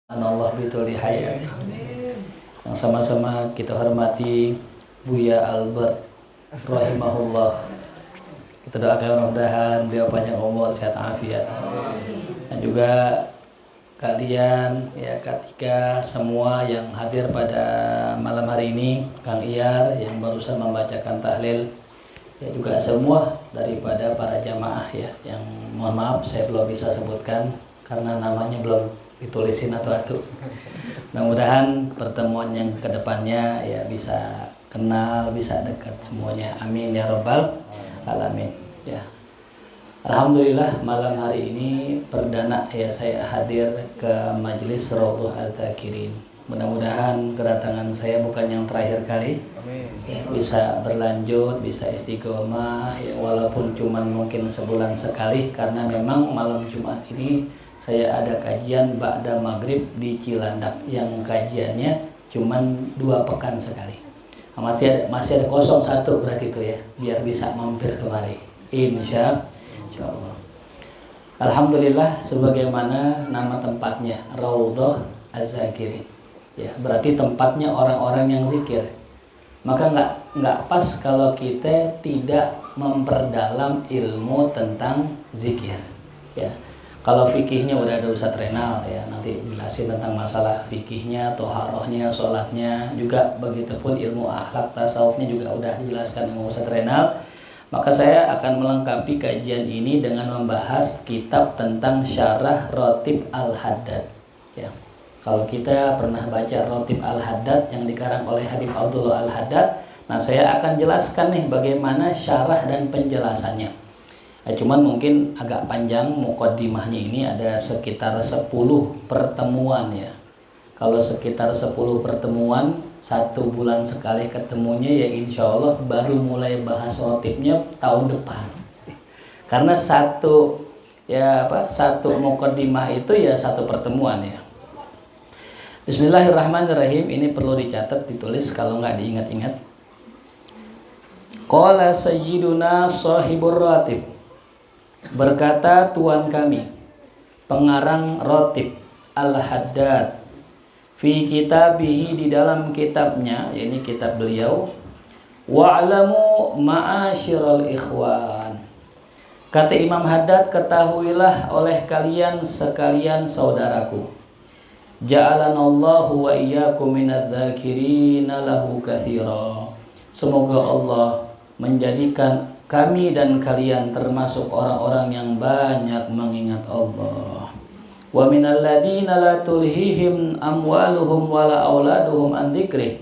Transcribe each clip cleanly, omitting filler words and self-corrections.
Allah bituli hayat. Yang sama-sama kita hormati Buya Albert rahimahullah. Kita doakan mudah-mudahan beliau panjang umur, sehat afiat. Dan juga kalian ya ketika semua yang hadir pada malam hari ini, Kang Iyar yang barusan membacakan tahlil, ya juga semua daripada para jamaah ya, yang mohon maaf saya belum bisa sebutkan karena namanya belum ditulisin atau mudah-mudahan pertemuan yang kedepannya ya bisa kenal, bisa dekat semuanya, amin ya rabbal alamin ya. Alhamdulillah malam hari ini perdana ya saya hadir ke majelis Raudhah Al-Dzakirin. Mudah-mudahan kedatangan saya bukan yang terakhir kali. Ya, bisa berlanjut, bisa istiqomah ya, walaupun cuman mungkin sebulan sekali, karena memang malam Jumat ini saya ada kajian ba'da maghrib di Cilandak yang kajiannya cuman 2 pekan sekali. Masih ada kosong 1 berarti itu ya, biar bisa mampir kemari insya Allah. Alhamdulillah, sebagaimana nama tempatnya Raudhah Az-Zakirin ya, berarti tempatnya orang-orang yang zikir. Maka nggak pas kalau kita tidak memperdalam ilmu tentang zikir ya. Kalau fikihnya udah ada Ustadz Renal ya, nanti jelasin tentang masalah fikihnya, toharohnya, sholatnya, juga begitupun ilmu akhlak tasawufnya juga udah dijelaskan sama Ustadz Renal. Maka saya akan melengkapi kajian ini dengan membahas kitab tentang Syarah Rotib Al-Haddad ya. Kalau kita pernah baca Rotib Al-Haddad yang dikarang oleh Habib Abdullah Al-Haddad, nah saya akan jelaskan nih bagaimana syarah dan penjelasannya. Cuman mungkin agak panjang muqaddimahnya, ini ada sekitar 10 pertemuan ya. Kalau sekitar 10 pertemuan, 1 bulan sekali ketemunya ya, insya Allah baru mulai bahas rotibnya tahun depan. Karena satu muqaddimah itu ya 1 pertemuan ya. Bismillahirrahmanirrahim, ini perlu dicatat, ditulis kalau nggak diingat-ingat. Qala sayyiduna sahibur ratib, berkata Tuan kami pengarang Rotib Al-Haddad fi kitabihi, di dalam kitabnya, yakni kitab beliau, wa'lamu ma'asyiral ikhwan, kata Imam Haddad, ketahuilah oleh kalian sekalian saudaraku, ja'alanallahu wa iyyakum minadz-dzakirina lahu katsira, semoga Allah menjadikan kami dan kalian termasuk orang-orang yang banyak mengingat Allah. Wa minal ladzina la tulhihim amwaluhum wala auladuhum an dzikrih,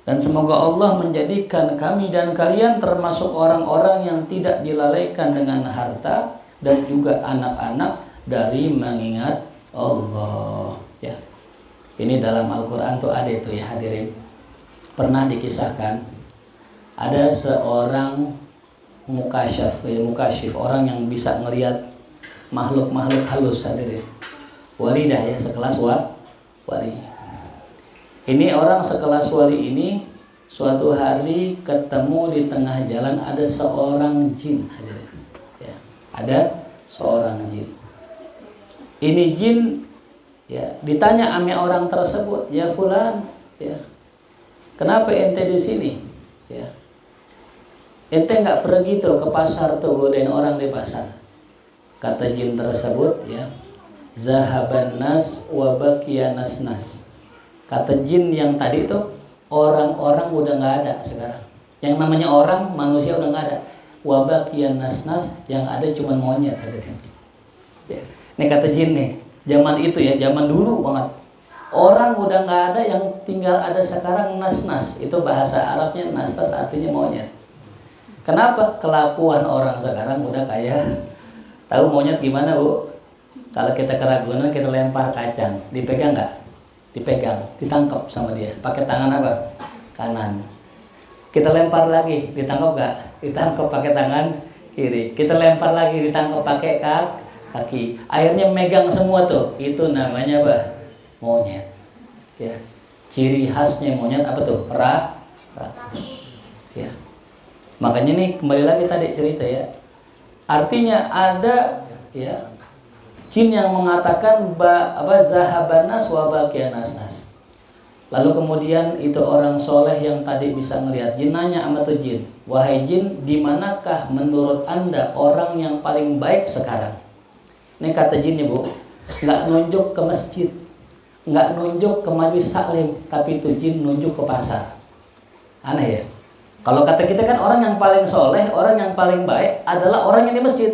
dan semoga Allah menjadikan kami dan kalian termasuk orang-orang yang tidak dilalaikan dengan harta dan juga anak-anak dari mengingat Allah ya. Ini dalam Al-Qur'an tuh ada itu ya hadirin. Pernah dikisahkan ada seorang mukasyif, orang yang bisa ngelihat makhluk-makhluk halus hadirin. Wali dah ya, sekelas wali. Ini orang sekelas wali ini suatu hari ketemu di tengah jalan ada seorang jin hadirin. Ya, ada seorang jin. Ini jin ya ditanya ame orang tersebut, ya fulan, ya kenapa ente di sini? Ya, ente nggak pergi tuh ke pasar tuh godain orang di pasar. Kata jin tersebut ya, zahaban nas wa baqiyanas nas. Kata jin yang tadi tuh, orang-orang udah nggak ada sekarang. Yang namanya orang, manusia udah nggak ada. Wa baqiyanas nas, yang ada cuma monyet tadi. Ya. Ini kata jin nih, zaman itu ya, zaman dulu banget. Orang udah nggak ada, yang tinggal ada sekarang nas-nas. Itu bahasa Arabnya nas-nas, artinya monyet. Kenapa? Kelakuan orang sekarang udah kayak, tahu monyet gimana Bu? Kalau kita keraguan kita lempar kacang, dipegang nggak? Dipegang, ditangkap sama dia. Pakai tangan apa? Kanan. Kita lempar lagi, ditangkap nggak? Ditangkap pakai tangan kiri. Kita lempar lagi, ditangkap pakai kaki. Akhirnya megang semua tuh. Itu namanya apa? Monyet. Ya. Ciri khasnya monyet apa tuh? Rakus. Ya. Makanya nih kembali lagi tadi cerita ya. Artinya ada ya Jin yang mengatakan zahaban nas wa baqiyan nas. Lalu kemudian itu orang soleh yang tadi bisa ngelihat jin nanya sama tuh jin, wahai jin, di manakah menurut anda orang yang paling baik sekarang? Ini kata jinnya bu, nggak nunjuk ke masjid, nggak nunjuk ke majelis taklim, tapi itu jin nunjuk ke pasar. Aneh ya. Kalau kata kita kan orang yang paling soleh, orang yang paling baik adalah orang yang di masjid.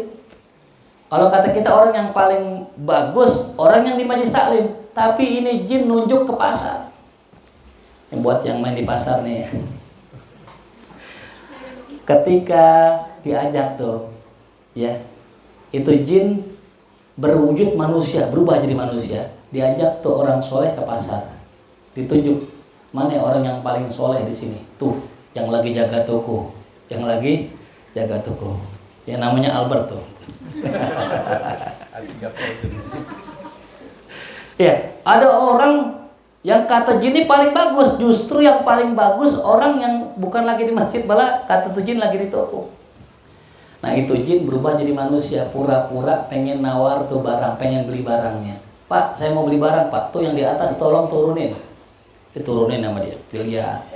Kalau kata kita orang yang paling bagus, orang yang di majelis taklim, tapi ini jin nunjuk ke pasar. Buat yang main di pasar nih, ketika diajak tuh, ya, itu jin berwujud manusia, berubah jadi manusia, diajak tuh orang soleh ke pasar, ditunjuk mana orang yang paling soleh di sini, tuh, yang lagi jaga toko, yang lagi jaga toko, yang namanya Albert tuh. Ya, ada orang yang kata jin ini paling bagus, justru yang paling bagus orang yang bukan lagi di masjid, malah kata tuh jin lagi di toko. Nah itu jin berubah jadi manusia, pura-pura pengen nawar tuh barang, pengen beli barangnya. Pak, saya mau beli barang pak, tuh yang di atas tolong turunin. Diturunin sama dia, dilihat.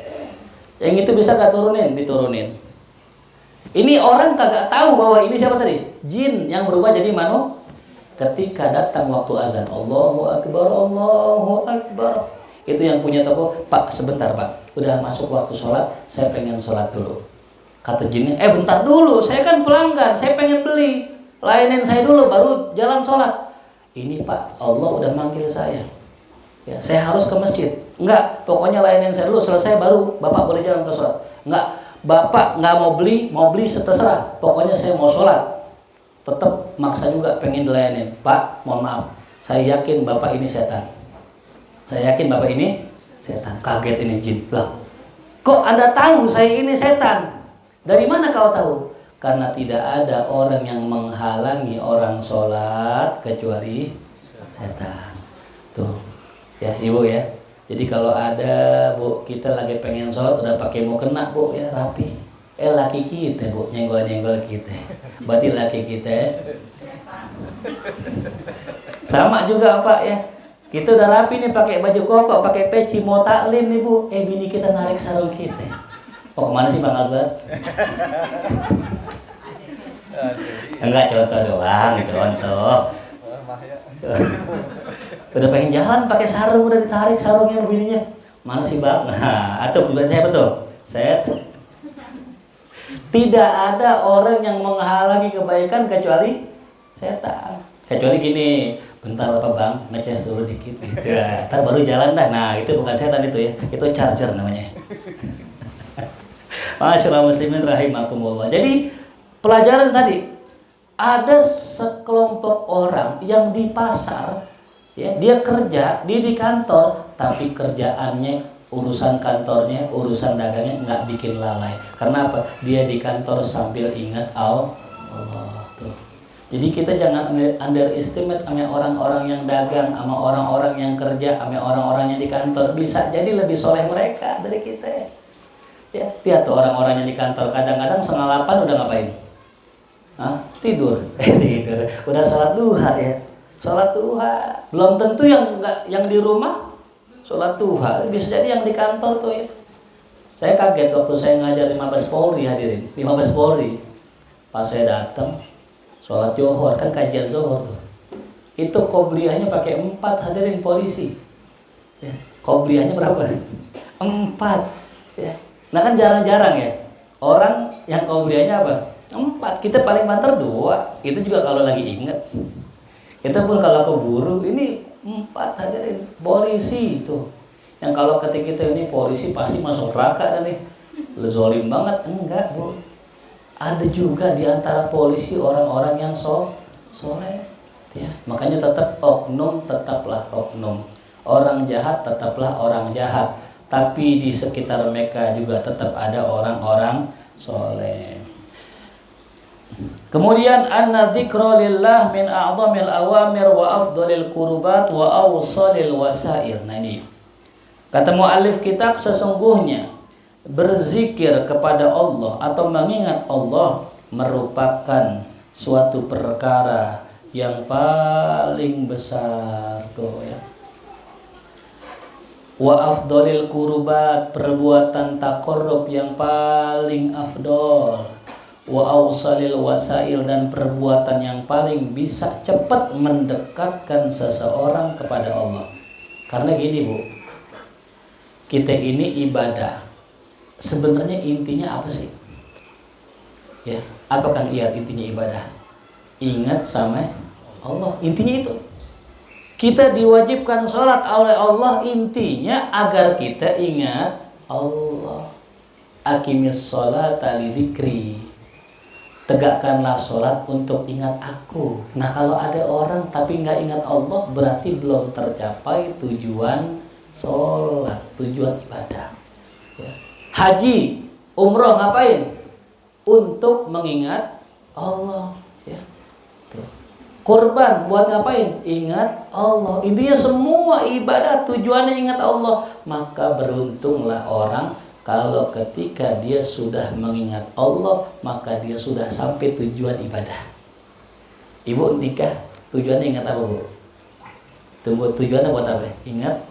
Yang itu bisa gak turunin? Diturunin. Ini orang kagak tahu bahwa ini siapa tadi? Jin yang berubah jadi manusia. Ketika datang waktu azan, Allahu Akbar, Allahu Akbar. Itu yang punya toko, Pak sebentar Pak, udah masuk waktu sholat, saya pengen sholat dulu. Kata jinnya, bentar dulu, saya kan pelanggan, saya pengen beli, layanin saya dulu baru jalan sholat. Ini Pak, Allah udah manggil saya, ya saya harus ke masjid. Enggak, pokoknya layanin saya dulu, selesai baru Bapak boleh jalan ke sholat. Enggak, Bapak nggak mau beli terserah, pokoknya saya mau sholat. Tetap maksa juga pengen dilayanin. Pak, mohon maaf, saya yakin Bapak ini setan. Saya yakin Bapak ini setan. Kaget ini jin. Lah, kok Anda tahu saya ini setan? Dari mana kau tahu? Karena tidak ada orang yang menghalangi orang sholat kecuali setan. Tuh, ya Ibu ya. Jadi kalau ada Bu, kita lagi pengen sholat udah pakai mau kena Bu ya, rapi. Laki kita Bu, nyenggol-nyenggol kita. Berarti laki kita sama juga Pak ya. Kita udah rapi nih pakai baju koko, pakai peci, mau taklim nih Bu. Bini kita narik sarung kita. Oh mana sih Bang Albert? Enggak, contoh doang, contoh. Udah pengen jalan pakai sarung, udah ditarik sarungnya bininya. Mana sih Bang? Nah, atau bukan saya betul. Saya tidak ada orang yang menghalangi kebaikan kecuali setan. Kecuali gini, bentar apa Bang, ngeces dulu dikit gitu. Ntar baru jalan dah. Nah itu bukan setan itu ya, itu charger namanya. Masyaallah muslimin rahimakumullah. Jadi pelajaran tadi, ada sekelompok orang yang di pasar, ya dia kerja, dia di kantor, tapi kerjaannya, urusan kantornya, urusan dagangnya nggak bikin lalai. Karena apa? Dia di kantor sambil ingat Allah. Tuh. Jadi kita jangan underestimate sama orang-orang yang dagang, sama orang-orang yang kerja, sama orang-orang yang di kantor. Bisa jadi lebih soleh mereka dari kita. Ya, lihat tuh orang-orang yang di kantor kadang-kadang 7:30 udah ngapain? Tidur. Tidur. Udah sholat duha ya. Sholat duha. Belum tentu yang di rumah sholat duha. Bisa jadi yang di kantor tuh ya. Saya kaget waktu saya ngajar di Mabes Polri, hadirin. Di Mabes Polri. Pas saya datang sholat Johor, kan kajian Johor tuh. Itu qobliyahnya pakai 4, hadirin polisi. Ya, qobliyahnya berapa? 4. Ya. Nah kan jarang-jarang ya. Orang yang qobliyahnya apa? 4. Kita paling banter 2. Itu juga kalau lagi inget. Itu pun kalau keburu, ini 4 hadirin. Polisi itu. Yang kalau ketika kita ini polisi pasti masuk neraka nih. Lu zolim banget. Enggak Bu. Ada juga di antara polisi orang-orang yang soleh, ya. Makanya tetap oknum, tetaplah oknum. Orang jahat tetaplah orang jahat. Tapi di sekitar mereka juga tetap ada orang-orang soleh. Kemudian anna dzikra lillah min a'dhamil awamir wa afdhalil qurbat wa awsalil wasail. Nah ini kata muallif kitab, sesungguhnya berzikir kepada Allah atau mengingat Allah merupakan suatu perkara yang paling besar tuh ya. Wa afdolil kurbat, perbuatan taqarrub yang paling afdol. Wa awsalil wasail, dan perbuatan yang paling bisa cepat mendekatkan seseorang kepada Allah. Karena gini Bu, kita ini ibadah, sebenarnya intinya apa sih? Ya, apa kan intinya ibadah? Ingat sama Allah, intinya itu. Kita diwajibkan sholat oleh Allah intinya agar kita ingat Allah. Aqimis sholata lidzikri, tegakkanlah sholat untuk ingat aku. Nah kalau ada orang tapi nggak ingat Allah, berarti belum tercapai tujuan sholat, tujuan ibadah ya. Haji, umroh ngapain? Untuk mengingat Allah ya. Kurban buat ngapain? Ingat Allah. Intinya semua ibadah tujuannya ingat Allah. Maka beruntunglah orang kalau ketika dia sudah mengingat Allah, maka dia sudah sampai tujuan ibadah. Ibu nikah tujuannya ingat apa Bu? Tujuannya buat apa? Ingat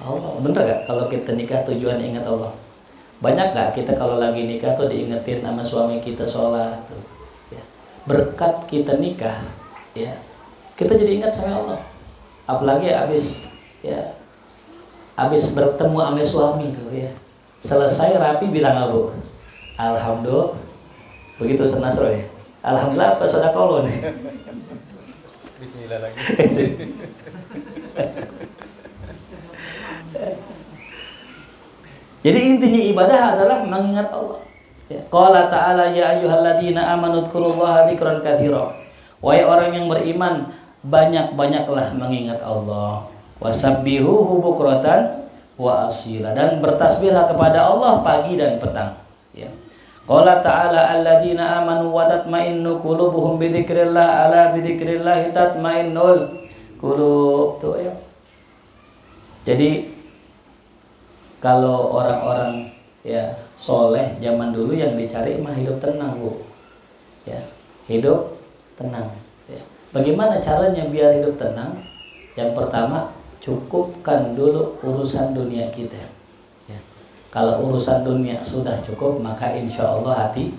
Allah. Bener gak kalau kita nikah tujuannya ingat Allah? Banyak gak kita kalau lagi nikah tuh diingetin sama suami kita sholat tuh ya. Berkat kita nikah ya, kita jadi ingat sama Allah. Apalagi habis bertemu sama suami tuh ya, selesai rapi bilang apa? Alhamdulillah. Begitu senasro ya. Alhamdulillah apa sedekah nih? Bismillah lagi. Jadi intinya ibadah adalah mengingat Allah. Ya. Qala ta'ala ya ayyuhalladzina amanu dzkurullaha dzikran katsira. Wahai orang yang beriman, banyak-banyaklah mengingat Allah. Wasabbihuhu bukratan wa asila, dan bertasbihlah kepada Allah pagi dan petang. Ya. Qala ta'ala alladzina amanu wa tatma'innu qulubuhum bidzikrillah ala bidzikrillah tatma'innul qulub. Tuh ya. Jadi kalau orang-orang ya soleh zaman dulu yang dicari mah hidup tenang Bu. Ya, hidup tenang ya. Bagaimana caranya biar hidup tenang? Yang pertama, cukupkan dulu urusan dunia kita ya. Kalau urusan dunia sudah cukup, maka insya Allah hati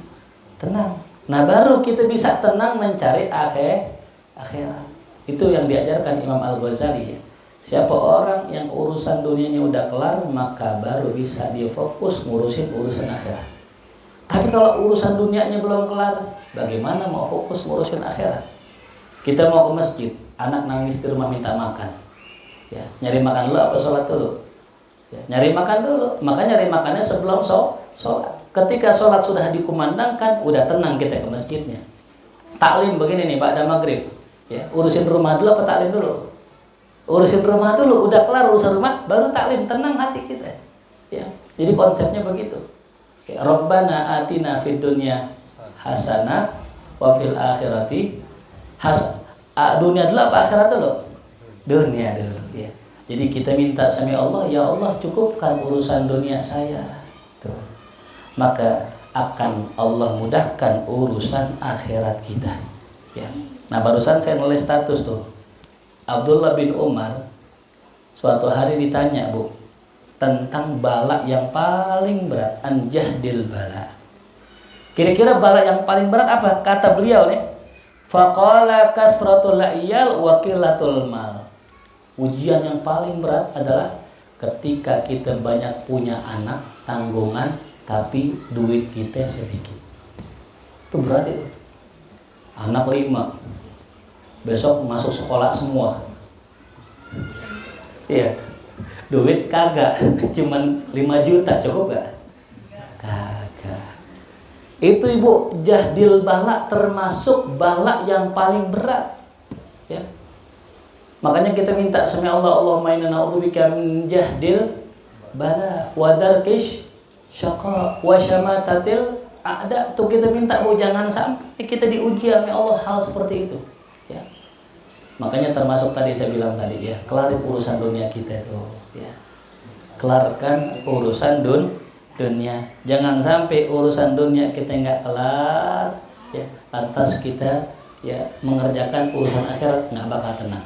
tenang. Nah baru kita bisa tenang mencari akhirat. Itu yang diajarkan Imam Al-Ghazali ya. Siapa orang yang urusan dunianya udah kelar, maka baru bisa dia fokus ngurusin urusan akhirat. Tapi kalau urusan dunianya belum kelar, bagaimana mau fokus ngurusin akhirat? Kita mau ke masjid, anak nangis di rumah minta makan. Ya, nyari makan dulu apa sholat dulu? Ya, nyari makan dulu. Maka nyari makannya sebelum sholat. Ketika sholat sudah dikumandangkan, udah tenang kita ke masjidnya. Taklim begini nih, Pak, ada maghrib. Ya, urusin rumah dulu apa taklim dulu? Urusin rumah dulu, udah kelar urusan rumah, baru taklim, tenang hati kita. Ya, jadi konsepnya begitu. Rabbana atina fid dunya hasanah wa fil akhirati hasanah. Dunia dulu apa akhirat dulu? Dunia dulu ya. Jadi kita minta sama Allah, ya Allah cukupkan urusan dunia saya. Tuh. Maka akan Allah mudahkan urusan akhirat kita. Ya. Nah, barusan saya nulis status tuh. Abdullah bin Umar suatu hari ditanya, Bu, tentang bala yang paling berat, anjahdil bala. Kira-kira bala yang paling berat apa? Kata beliau nih, faqala kasratul iyal wa qillatul mal. Ujian yang paling berat adalah ketika kita banyak punya anak, tanggungan, tapi duit kita sedikit. Itu berat itu. Anak 5, besok masuk sekolah semua. Iya. Duit kagak, cuman 5 juta cukup gak? Kagak. Itu Ibu, jahdil bala termasuk bala yang paling berat. Ya. Makanya kita minta sama Allah, Allahumma inna na'udzubika min jahdil bala wa darkish syaqa wa syamatatil a'da. Tuh kita minta, Bu, jangan sampai kita diuji sama Allah hal seperti itu. Ya. Makanya termasuk tadi saya bilang tadi ya, kelarin urusan dunia kita itu ya. Kelarkan urusan dunia. Jangan sampai urusan dunia kita nggak kelar ya, lantas kita ya mengerjakan urusan akhirat nggak bakal tenang.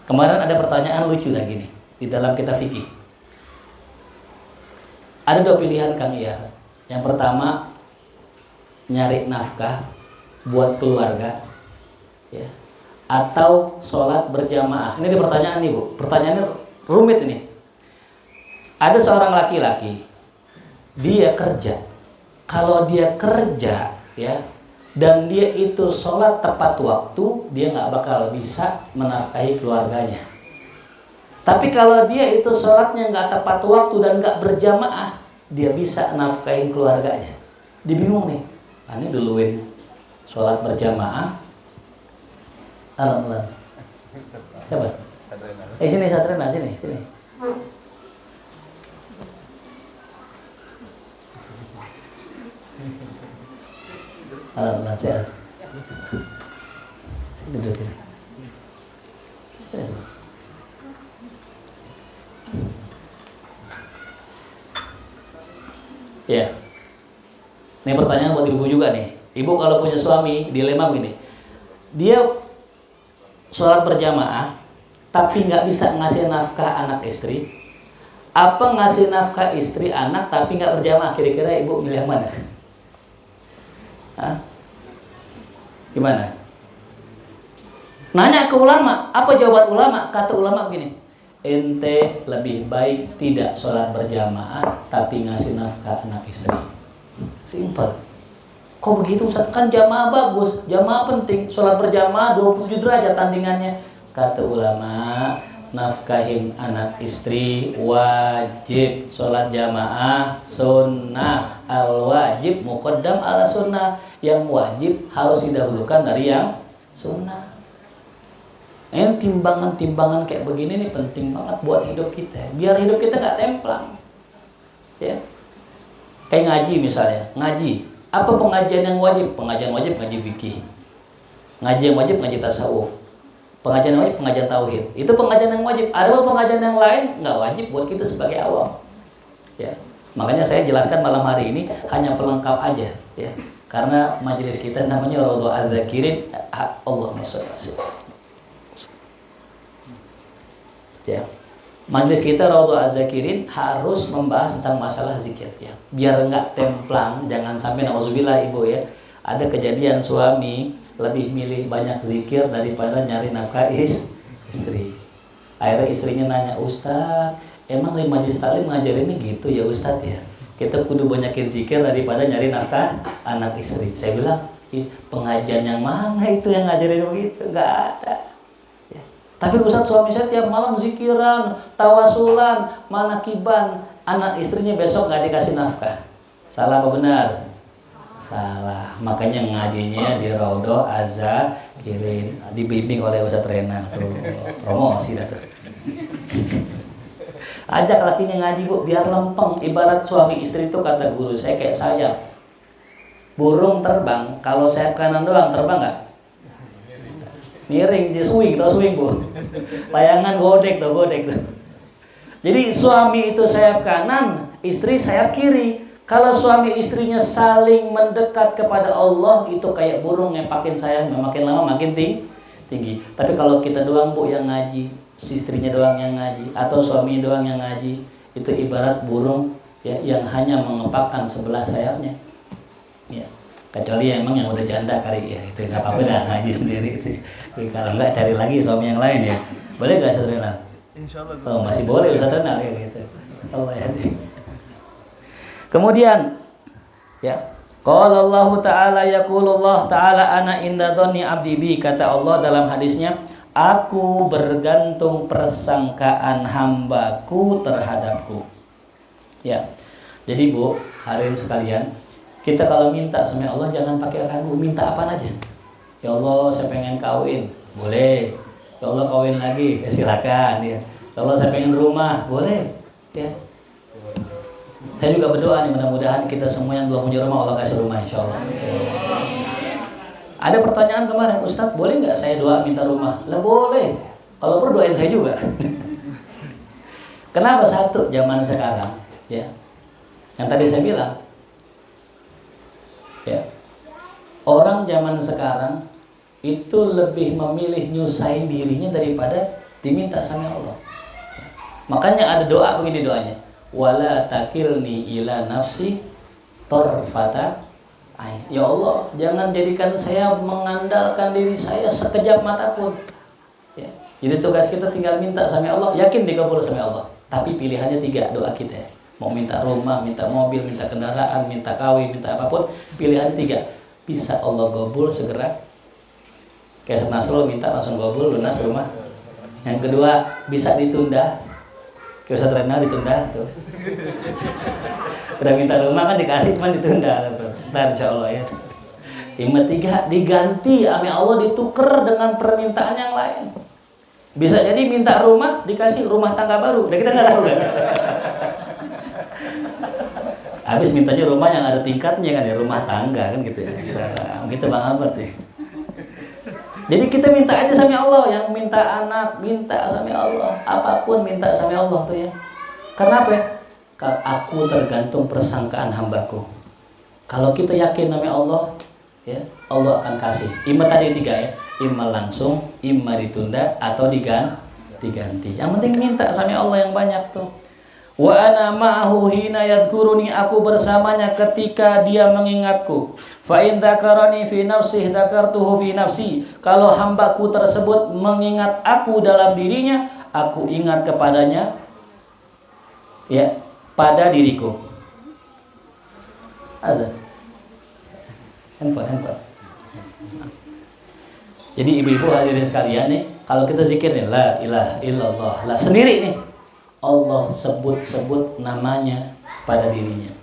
Kemarin ada pertanyaan lucu lagi nih di dalam kitab fikih. Ada dua pilihan Kang Iyar. Yang pertama nyari nafkah buat keluarga, ya, atau sholat berjamaah. Ini ada pertanyaan nih Bu. Pertanyaannya rumit ini. Ada seorang laki-laki, dia kerja. Kalau dia kerja, ya, dan dia itu sholat tepat waktu, dia nggak bakal bisa menafkahi keluarganya. Tapi kalau dia itu sholatnya nggak tepat waktu dan nggak berjamaah, dia bisa nafkahin keluarganya. Dia bingung nih, ini duluin sholat berjamaah. Alhamdulillah. Siapa? Sini Satrena, sini. Alhamdulillah sehat. Duduk ini. Ya. Ini pertanyaan buat ibu juga nih. Ibu kalau punya suami, dilema begini. Dia sholat berjamaah, tapi nggak bisa ngasih nafkah anak istri. Apa ngasih nafkah istri anak tapi nggak berjamaah? Kira-kira ibu milih yang mana? Hah? Gimana? Nanya ke ulama, apa jawaban ulama? Kata ulama begini, ente lebih baik tidak sholat berjamaah tapi ngasih nafkah anak istri. Simpel. Kok begitu Ustaz? Kan jamaah bagus, jamaah penting. Sholat berjamaah 27 derajat tandingannya. Kata ulama, nafkahin anak istri wajib. Sholat jamaah sunnah. Al wajib muqaddam ala sunnah. Yang wajib harus didahulukan dari yang sunnah. Timbangan-timbangan kayak begini nih penting banget buat hidup kita. Biar hidup kita gak templang. Ya. Kayak ngaji misalnya, ngaji. Apa pengajian yang wajib? Pengajian wajib ngaji fikih. Ngaji yang wajib ngaji tasawuf. Pengajian yang wajib pengajian tauhid. Itu pengajian yang wajib. Ada pengajian yang lain nggak wajib buat kita sebagai awam. Ya. Makanya saya jelaskan malam hari ini hanya pelengkap aja, ya. Karena majelis kita namanya Raudhah Az-Zakirin. Allahumma shalli alaihi. Ya. Majelis kita Raudhah Az-Zakirin harus membahas tentang masalah zikir, ya. Biar nggak templang, jangan sampai nauzubillah ibu ya. Ada kejadian suami lebih milih banyak zikir daripada nyari nafkah istri. Akhirnya istrinya nanya, Ustadz, emang di majelis taklim ngajarinnya gitu ya Ustadz ya? Kita kudu banyakin zikir daripada nyari nafkah anak istri. Saya bilang, pengajian yang mana itu yang ngajarin begitu? Nggak ada. Tapi Ustadz suami saya tiap malam zikiran, tawasulan, manakiban. Anak istrinya besok nggak dikasih nafkah. Salah apa benar? Salah. Makanya ngajinya di Raudhah Az-Zakirin. Dibimbing oleh Ustadz Rena. Tuh, promosi dah tuh. Ajak lakinya ngaji Bu, biar lempeng. Ibarat suami istri itu kata guru saya kayak sayap. Burung terbang, kalau sayap kanan doang terbang nggak? Miring, dia swing, tau swing Bu. Layangan godek tuh. Jadi suami itu sayap kanan, istri sayap kiri. Kalau suami istrinya saling mendekat kepada Allah, itu kayak burung yang makin sayang, makin lama makin tinggi. Tapi kalau kita doang Bu yang ngaji, si istrinya doang yang ngaji, atau suami doang yang ngaji, itu ibarat burung ya, yang hanya mengepakkan sebelah sayapnya. Ya. Kecuali emang yang udah janda kali ya, itu nggak apa-apa dah ngaji sendiri itu. Kalau nggak cari lagi suami yang lain ya, boleh nggak Ustaz Renal? Insyaallah. Oh masih boleh Ustaz Renal ya gitu. Allah ya. Kemudian ya, qala Allah Ta'ala yaqulullah Ta'ala ana inda dhanni abdi bi, kata Allah dalam hadisnya, aku bergantung persangkaan hambaku terhadapku. Ya. Jadi Bu, hadirin sekalian, kita kalau minta sama Allah jangan pakai ragu, minta apa aja. Ya Allah, saya pengen kawin, boleh. Ya Allah, kawin lagi, ya silakan ya. Ya Allah, saya pengen rumah, boleh. Ya. Saya juga berdoa nih, mudah-mudahan kita semua yang belum punya rumah Allah kasih rumah insyaallah. Ada pertanyaan kemarin, Ustadz, boleh nggak saya doa minta rumah? Lah boleh. Kalau perlu doain saya juga. Kenapa? Satu, zaman sekarang, ya. Yang tadi saya bilang, ya, orang zaman sekarang itu lebih memilih nyusahin dirinya daripada diminta sama Allah. Makanya ada doa begini doanya. Wala takilni ila nafsi tarfata ain. Ya Allah, jangan jadikan saya mengandalkan diri saya sekejap mata pun. Ya. Jadi tugas kita tinggal minta sama Allah, yakin dikabul sama Allah. Tapi pilihannya 3 doa kita ya. Mau minta rumah, minta mobil, minta kendaraan, minta kawin, minta apapun, pilihannya 3. Bisa Allah gabul segera. Kayak Ustaz Nasrul minta langsung gabul, lunas rumah. Yang kedua, bisa ditunda. Kayak Ustaz Renal ditunda tuh. Udah minta rumah kan dikasih, cuma ditunda tuh. Ntar insyaallah ya. Yang ketiga, diganti sama Allah, ditukar dengan permintaan yang lain. Bisa jadi minta rumah dikasih rumah tangga baru. Udah kita nggak tahu kan. Habis mintanya rumah yang ada tingkatnya kan ya, rumah tangga kan gitu ya. Gitu Bang Albert ya. Jadi kita minta aja sama Allah, yang minta anak, minta sama Allah, apapun minta sama Allah tuh ya. Karena apa ya? Aku tergantung persangkaan hambaku. Kalau kita yakin sama Allah, ya Allah akan kasih. Imma tadi 3 ya, imma langsung, imma ditunda atau diganti. Yang penting minta sama Allah yang banyak tuh. Wa ana ma'ahu hina yadhkuruni, aku bersamanya ketika dia mengingatku. Fa in dzakarani fi nafsihi dzakartuhu fi nafsi. Kalau hambaku tersebut mengingat aku dalam dirinya, aku ingat kepadanya ya pada diriku. Ada handphone. Jadi ibu-ibu hadirin sekalian nih, kalau kita zikir nih la ilaha illallah, la sendiri nih Allah sebut-sebut namanya pada dirinya.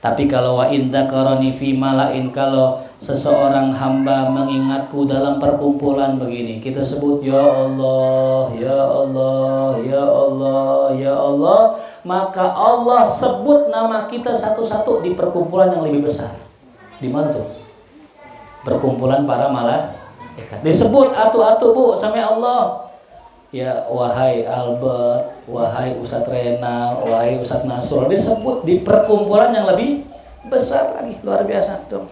Tapi kalau wa in dzakarani fi malain, kalau seseorang hamba mengingatku dalam perkumpulan begini, kita sebut ya Allah, ya Allah, ya Allah, ya Allah, maka Allah sebut nama kita satu-satu di perkumpulan yang lebih besar. Di mana tuh? Perkumpulan para malaikat. Disebut atu-atu Bu sama Allah. Ya wahai Albert, wahai Ustadz Renal, wahai Ustadz Nasrul, disebut di perkumpulan yang lebih besar lagi, luar biasa tuh.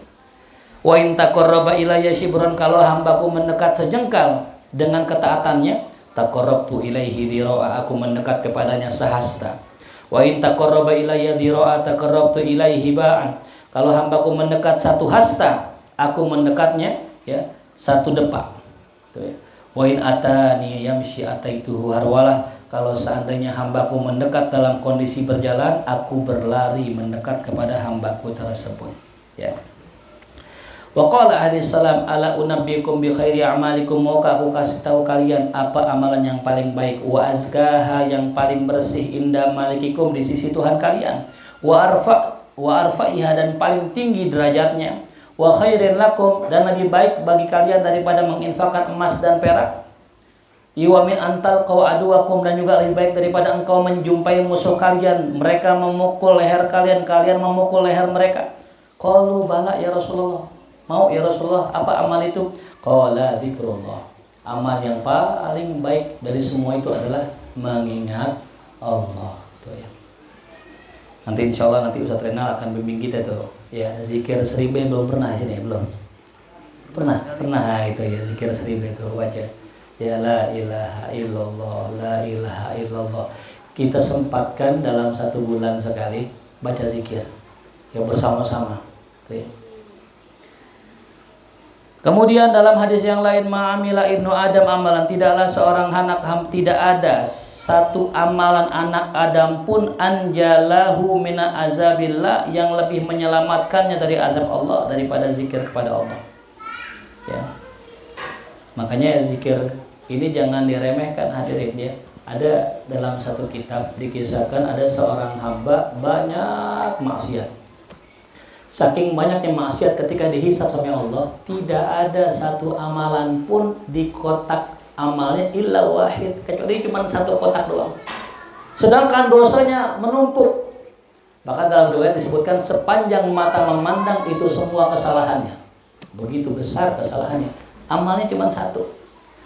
Wa in taqarraba ilayya shibran, kalau hambaku mendekat sejengkal dengan ketaatannya, taqarrabtu ilaihi dira'a, aku mendekat kepadanya sehasta. Wa in taqarraba ilayya dira'a taqarrabtu ilaihi ba'an, kalau hambaku mendekat 1 hasta, aku mendekatnya ya 1 depak. Tuh ya. Wa in atani yamshi ataituhu harwalah, kalau seandainya hambaku mendekat dalam kondisi berjalan, aku berlari mendekat kepada hambaku tersebut. Ya. Wa qala alaihi salam ala unabbiukum bi khairi a'malikum, maukah aku kasih tahu kalian apa amalan yang paling baik, wa azkaha, yang paling bersih, inda malikikum, di sisi Tuhan kalian, wa arfa'iha, dan paling tinggi derajatnya, wa khairin lakum, dan lebih baik bagi kalian daripada menginfakkan emas dan perak, wa min antal qaw aduwakum, dan juga lebih baik daripada engkau menjumpai musuh kalian, mereka memukul leher kalian, kalian memukul leher mereka. Qalu bala ya Rasulullah, mau ya Rasulullah, apa amal itu? Qala dzikrullah, amal yang paling baik dari semua itu adalah mengingat Allah. Tuh ya. Nanti insya Allah nanti Ustadz Renal akan bimbing kita tuh. Ya, zikir 1000 belum pernah sini, belum pernah itu ya, zikir 1000 itu baca ya la ilaha illallah, la ilaha illallah. Kita sempatkan dalam 1 bulan sekali baca zikir ya bersama-sama tuh ya. Kemudian dalam hadis yang lain, ma'amila ibnu Adam amalan, tidaklah seorang tidak ada satu amalan anak Adam pun anjalahu mina azabillah, yang lebih menyelamatkannya dari azab Allah daripada zikir kepada Allah. Ya. Makanya zikir ini jangan diremehkan hadirin ya. Ada dalam satu kitab dikisahkan ada seorang hamba banyak maksiat. Saking banyaknya maksiat, ketika dihisab sama Allah, tidak ada satu amalan pun di kotak amalnya illa wahid, kecuali cuma 1 kotak doang. Sedangkan dosanya menumpuk. Bahkan dalam riwayat disebutkan sepanjang mata memandang itu semua kesalahannya. Begitu besar kesalahannya. Amalnya cuma 1.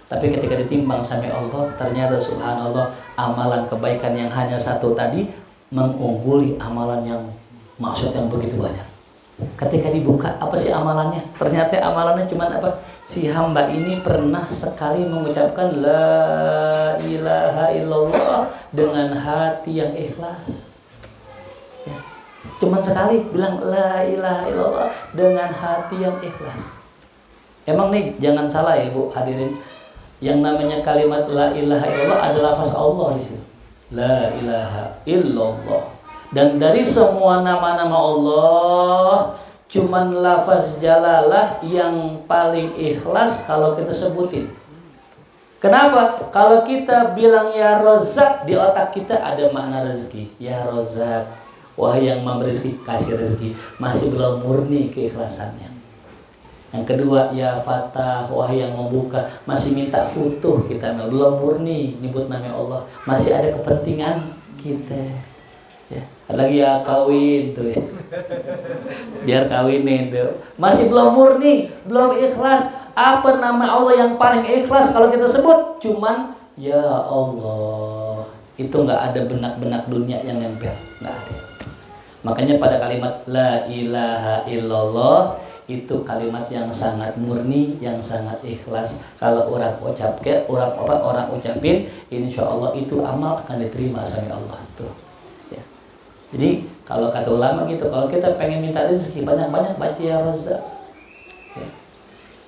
Tapi ketika ditimbang sama Allah, ternyata subhanallah, amalan kebaikan yang hanya 1 tadi mengungguli amalan yang maksud yang begitu banyak. Ketika dibuka, apa sih amalannya? Ternyata amalannya cuma apa? Si hamba ini pernah sekali mengucapkan la ilaha illallah dengan hati yang ikhlas. Ya. Cuman sekali bilang la ilaha illallah dengan hati yang ikhlas. Emang nih jangan salah ya Bu hadirin. Yang namanya kalimat la ilaha illallah adalah lafaz Allah di situ. La ilaha illallah. Dan dari semua nama-nama Allah, cuman lafaz jalalah yang paling ikhlas kalau kita sebutin. Kenapa? Kalau kita bilang ya Rozak, di otak kita ada makna rezeki. Ya Rozak, wahai yang memberi rezeki, kasih rezeki. Masih belum murni keikhlasannya. Yang kedua, ya Fatah, wahai yang membuka, masih minta futuh kita, belum murni nyebut nama Allah, masih ada kepentingan kita. Ya, lagi ya kawin tuh, ya. Biar kawinin tuh, masih belum murni, belum ikhlas. Apa nama Allah yang paling ikhlas kalau kita sebut? Cuman ya Allah. Itu nggak ada benak-benak dunia yang nempel, nggak ada. Makanya pada kalimat la ilaha illallah itu kalimat yang sangat murni, yang sangat ikhlas. Kalau orang ucapkan, orang ucapin, insya Allah itu amal akan diterima sama Allah. Tuh. Ya. Jadi kalau kata ulama gitu, kalau kita pengen minta rezeki banyak-banyak baca ya Razzaq. Ya.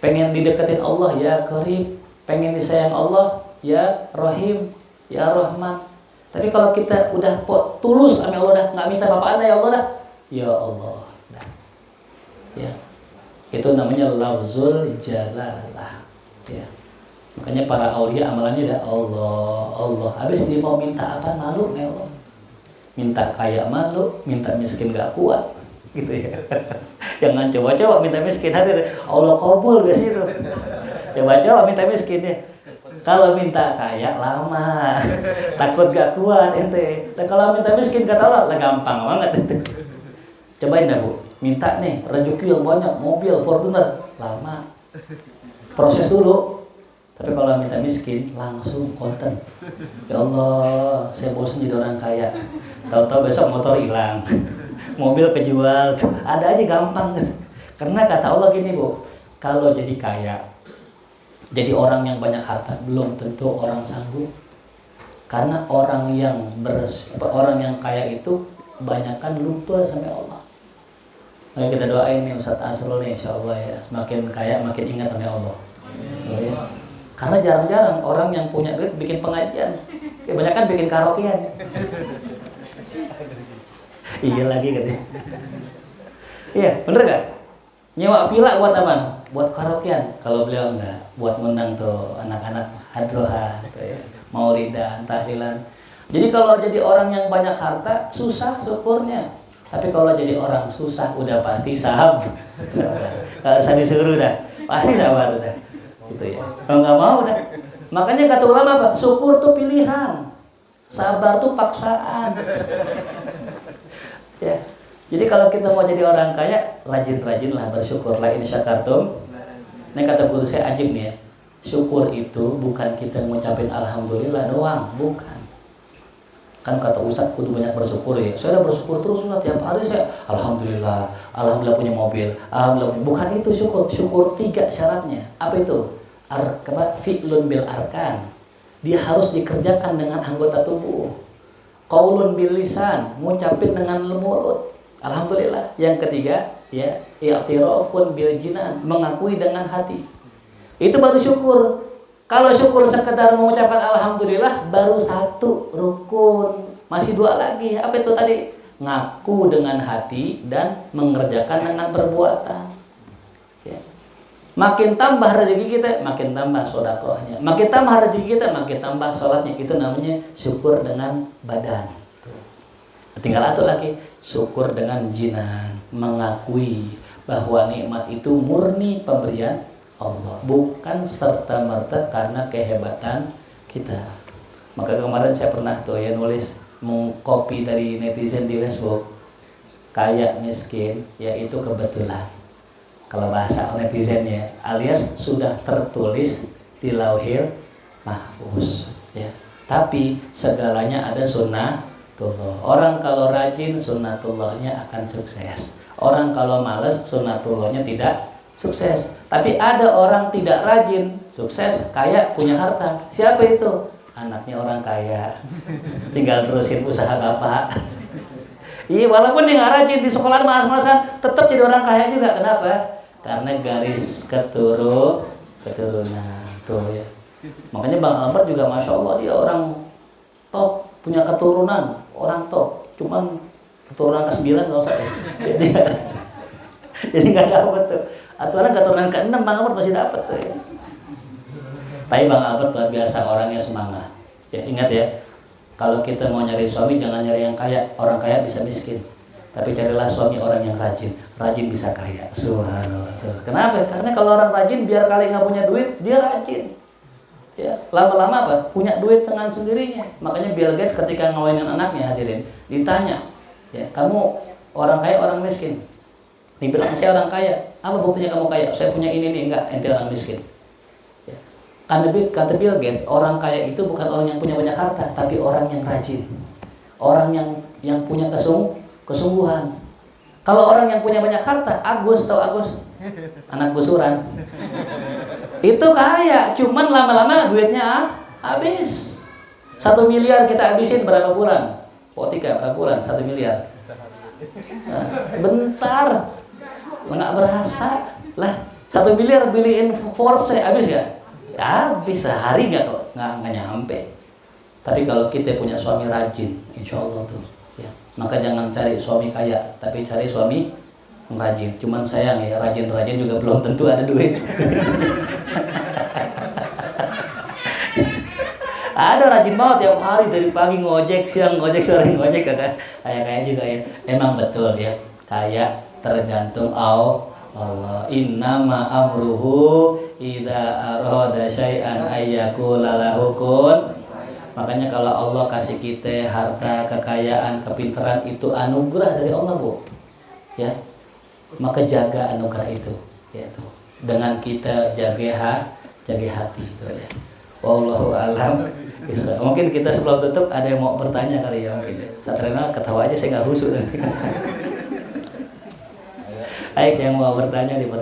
Pengen dideketin Allah ya Karim, pengen disayang Allah ya Rahim, ya Rahman. Tapi kalau kita udah tulus sama Allah dah, nggak minta apa-apa ya Allah dah, ya Allah. Dah. Ya. Itu namanya lafzul jalalah. Ya. Makanya para aulia amalannya ada Allah. Habis dia mau minta apa malu nih Allah. Minta kaya malu, minta miskin gak kuat, gitu ya. Jangan coba-coba minta miskin hadir. Allah kabul biasanya itu. Coba-coba minta miskin ya. Kalau minta kaya lama, takut gak kuat ente. Nah, kalau minta miskin kata Allah lah gampang banget itu. Cobain dah Bu. Minta nih rezeki yang banyak, mobil Fortuner, lama. Proses dulu. Tapi kalau minta miskin, langsung konten. Ya Allah, saya bosan jadi orang kaya. Tahu-tahu besok motor hilang, mobil kejual, ada aja gampang. Karena kata Allah gini Bu, kalau jadi kaya, jadi orang yang banyak harta, belum tentu orang sanggup. Karena orang yang kaya itu banyakkan lupa sama Allah. Maka kita doain nih Ustaz Asrul nih, insya Allah ya, semakin kaya makin ingat sama Allah. Ya. Karena jarang-jarang orang yang punya duit bikin pengajian, kebanyakan bikin karaokean. Iya lagi katanya. Iya, bener gak? Nyewa pila buat apa? Buat karaokean. Kalau beliau enggak, buat ngundang tuh anak-anak hadroha, gitu ya, maulidan, tahlilan. Jadi kalau jadi orang yang banyak harta, susah syukurnya. Tapi kalau jadi orang susah udah pasti sabar. Kalau saya disuruh dah, pasti sabar udah. Gitu ya. Kalau nggak mau udah. Makanya kata ulama apa? Syukur tuh pilihan. Sabar tuh paksaan. Ya. Jadi kalau kita mau jadi orang kaya, rajin-rajinlah bersyukur. La in syakartum. Ini kata guru saya ajib nih ya. Syukur itu bukan kita ngucapin alhamdulillah doang, bukan. Kan kata Ustadz kudu banyak bersyukur ya. Saya udah bersyukur terus Ustadz, tiap hari saya alhamdulillah punya mobil, alhamdulillah. Bukan itu syukur. Syukur 3 syaratnya. Apa itu? Fi'lun bil arkan. Dia harus dikerjakan dengan anggota tubuh. Qaulun bil lisan, ngucapin dengan mulut. Alhamdulillah. Yang ketiga, ya, i'tirafun bil jinan, mengakui dengan hati. Itu baru syukur. Kalau syukur sekedar mengucapkan alhamdulillah baru 1 rukun, masih 2 lagi. Apa itu tadi? Ngaku dengan hati dan mengerjakan dengan perbuatan. Ya. Makin tambah rezeki kita, makin tambah sedekahnya. Makin tambah rezeki kita, makin tambah sholatnya. Itu namanya syukur dengan badan. Tinggal satu lagi, syukur dengan jinan, mengakui bahwa nikmat itu murni pemberian Allah, bukan serta-merta karena kehebatan kita. Maka kemarin saya pernah tuh ya nulis mengcopy dari netizen di Facebook, kaya miskin yaitu kebetulan. Kalau bahasa netizennya, alias sudah tertulis di Lauhil Mahfuz. Ya. Tapi segalanya ada sunnatullah. Orang kalau rajin sunnatullahnya akan sukses. Orang kalau males sunatullahnya tidak sukses. Tapi ada orang tidak rajin, sukses, kaya, punya harta. Siapa itu? Anaknya orang kaya. Tinggal terusin usaha bapak. Iya, walaupun dia nggak rajin di sekolah malas-malasan, tetap jadi orang kaya juga. Kenapa? Karena garis keturunan tuh ya. Makanya Bang Albert juga masya Allah dia orang top, punya keturunan orang top. Cuman keturunan ke-9 nggak usah ya. Jadi nggak dapet tuh. Atau orang keturunan ke-6 Bang Albert masih dapet tuh ya. Tapi Bang Albert luar biasa, orangnya semangat. Ya ingat ya, kalau kita mau nyari suami jangan nyari yang kaya. Orang kaya bisa miskin. Tapi carilah suami orang yang rajin. Rajin bisa kaya. Subhanallah tuh. Kenapa? Karena kalau orang rajin biar kali nggak punya duit, dia rajin. Ya, lama-lama apa? Punya duit dengan sendirinya. Makanya Bill Gates ketika ngawinin anaknya, hadirin, ditanya, ya, kamu orang kaya orang miskin? Dibilang saya orang kaya. Apa buktinya kamu kaya? Saya punya ini nih, enggak, ente orang miskin. Ya. Kata Bill Gates, orang kaya itu bukan orang yang punya banyak harta, tapi orang yang rajin. Orang yang punya kesungguhan. Kalau orang yang punya banyak harta, Agus, tahu Agus? Anak gusuran. Itu kaya, cuman lama-lama duitnya habis. 1 miliar kita habisin berapa bulan? Potika berapa bulan? 1 miliar. Nah, bentar, nggak berasa lah. 1 miliar beliin Porsche habis gak? Ya, habis sehari nggak nyampe. Tapi kalau kita punya suami rajin, insya Allah tuh. Ya. Maka jangan cari suami kaya, tapi cari suami rajin. Cuman sayang ya, rajin-rajin juga belum tentu ada duit. Ada rajin banget tiap hari dari pagi ngojek, siang ngojek, sore ngojek, kayak juga ya. Emang betul ya, kaya tergantung Allah. Innama amruhu idza arada syai'an ayyakula lahu kun. Makanya kalau Allah kasih kita harta, kekayaan, kepintaran itu anugerah dari Allah, Bu. Ya. Maka jaga anugerah itu, yaitu dengan kita jaga hati itu ya. Wallahu a'lam. Mungkin kita sebelum tutup ada yang mau bertanya kali ya mungkin. Satrena ketawa aja saya nggak khusyuk. Baik, yang mau bertanya dipersilakan.